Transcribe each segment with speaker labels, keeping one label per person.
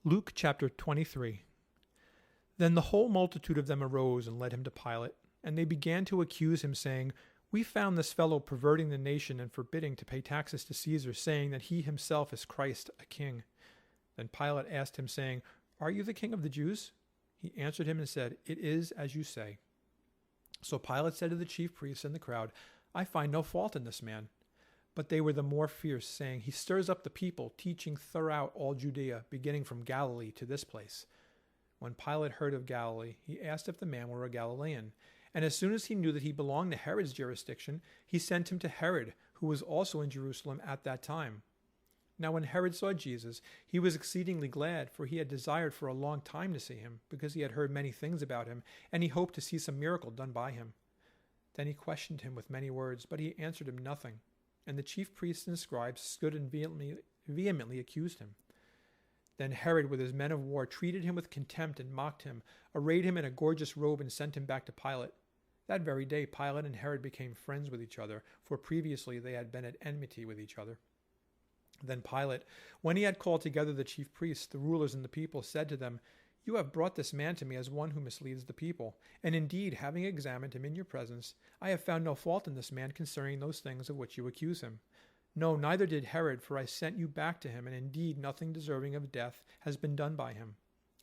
Speaker 1: Luke chapter 23. Then the whole multitude of them arose and led him to Pilate, and they began to accuse him, saying, We found this fellow perverting the nation and forbidding to pay taxes to Caesar, saying that he himself is Christ, a king. Then Pilate asked him, saying, Are you the king of the Jews? He answered him and said, It is as you say. So Pilate said to the chief priests and the crowd, I find no fault in this man. But they were the more fierce, saying, He stirs up the people, teaching throughout all Judea, beginning from Galilee to this place. When Pilate heard of Galilee, he asked if the man were a Galilean. And as soon as he knew that he belonged to Herod's jurisdiction, he sent him to Herod, who was also in Jerusalem at that time. Now when Herod saw Jesus, he was exceedingly glad, for he had desired for a long time to see him, because he had heard many things about him, and he hoped to see some miracle done by him. Then he questioned him with many words, but he answered him nothing. And the chief priests and scribes stood and vehemently accused him. Then Herod with his men of war treated him with contempt and mocked him, arrayed him in a gorgeous robe, and sent him back to Pilate. That very day Pilate and Herod became friends with each other, for previously they had been at enmity with each other. Then Pilate, when he had called together the chief priests, the rulers, and the people, said to them, You have brought this man to me as one who misleads the people. And indeed, having examined him in your presence, I have found no fault in this man concerning those things of which you accuse him. No, neither did Herod, for I sent you back to him, and indeed nothing deserving of death has been done by him.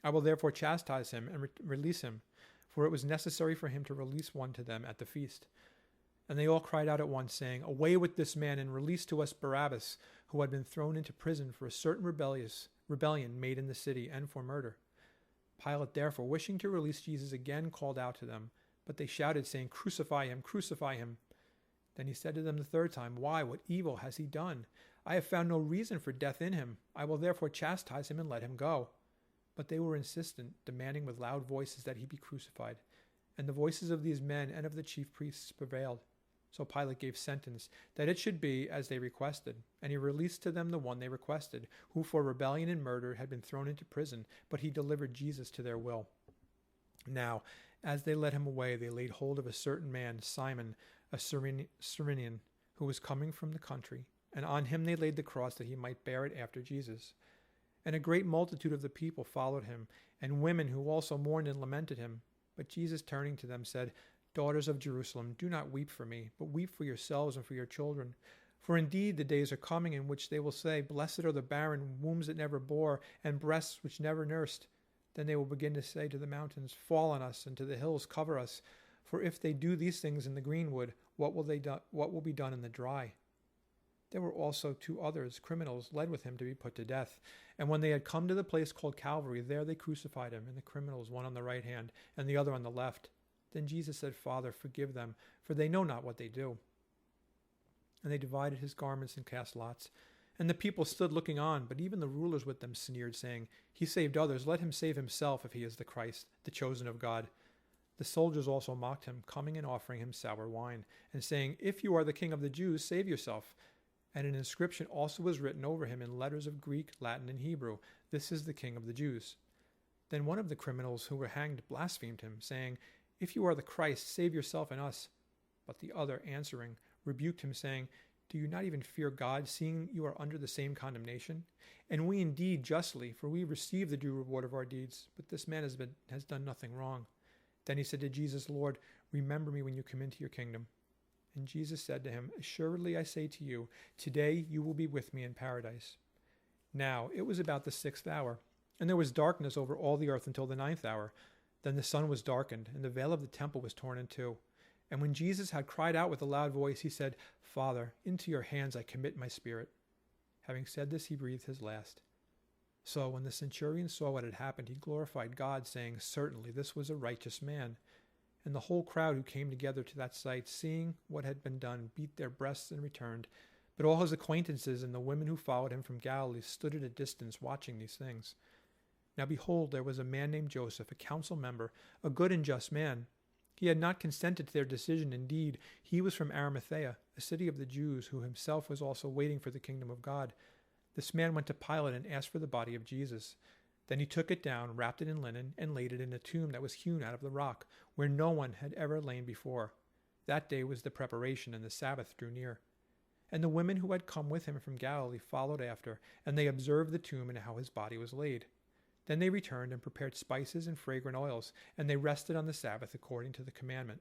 Speaker 1: I will therefore chastise him and release him, for it was necessary for him to release one to them at the feast. And they all cried out at once, saying, Away with this man, and release to us Barabbas, who had been thrown into prison for a certain rebellion made in the city, and for murder. Pilate therefore, wishing to release Jesus again, called out to them, but they shouted, saying, Crucify him, crucify him. Then he said to them the third time, Why, what evil has he done? I have found no reason for death in him. I will therefore chastise him and let him go. But they were insistent, demanding with loud voices that he be crucified. And the voices of these men and of the chief priests prevailed. So Pilate gave sentence that it should be as they requested, and he released to them the one they requested, who for rebellion and murder had been thrown into prison, but he delivered Jesus to their will. Now, as they led him away, they laid hold of a certain man, Simon, a Cyrenian, who was coming from the country, and on him they laid the cross that he might bear it after Jesus. And a great multitude of the people followed him, and women who also mourned and lamented him. But Jesus, turning to them, said, Daughters of Jerusalem, do not weep for me, but weep for yourselves and for your children. For indeed the days are coming in which they will say, Blessed are the barren, wombs that never bore, and breasts which never nursed. Then they will begin to say to the mountains, Fall on us, and to the hills, cover us. For if they do these things in the greenwood, what will be done in the dry? There were also 2 others, criminals, led with him to be put to death. And when they had come to the place called Calvary, there they crucified him, and the criminals, one on the right hand, and the other on the left. Then Jesus said, Father, forgive them, for they know not what they do. And they divided his garments and cast lots. And the people stood looking on, but even the rulers with them sneered, saying, He saved others, let him save himself if he is the Christ, the chosen of God. The soldiers also mocked him, coming and offering him sour wine, and saying, If you are the king of the Jews, save yourself. And an inscription also was written over him in letters of Greek, Latin, and Hebrew, This is the king of the Jews. Then one of the criminals who were hanged blasphemed him, saying, If you are the Christ, save yourself and us. But the other, answering, rebuked him, saying, Do you not even fear God, seeing you are under the same condemnation? And we indeed justly, for we receive the due reward of our deeds, but this man has done nothing wrong. Then he said to Jesus, Lord, remember me when you come into your kingdom. And Jesus said to him, Assuredly I say to you, today you will be with me in paradise. Now it was about the 6th hour, and there was darkness over all the earth until the 9th hour. Then the sun was darkened, and the veil of the temple was torn in two. And when Jesus had cried out with a loud voice, he said, Father, into your hands I commit my spirit. Having said this, he breathed his last. So when the centurion saw what had happened, he glorified God, saying, Certainly this was a righteous man. And the whole crowd who came together to that sight, seeing what had been done, beat their breasts and returned. But all his acquaintances and the women who followed him from Galilee stood at a distance watching these things. Now behold, there was a man named Joseph, a council member, a good and just man. He had not consented to their decision. Indeed, he was from Arimathea, a city of the Jews, who himself was also waiting for the kingdom of God. This man went to Pilate and asked for the body of Jesus. Then he took it down, wrapped it in linen, and laid it in a tomb that was hewn out of the rock, where no one had ever lain before. That day was the preparation, and the Sabbath drew near. And the women who had come with him from Galilee followed after, and they observed the tomb and how his body was laid. Then they returned and prepared spices and fragrant oils, and they rested on the Sabbath according to the commandment.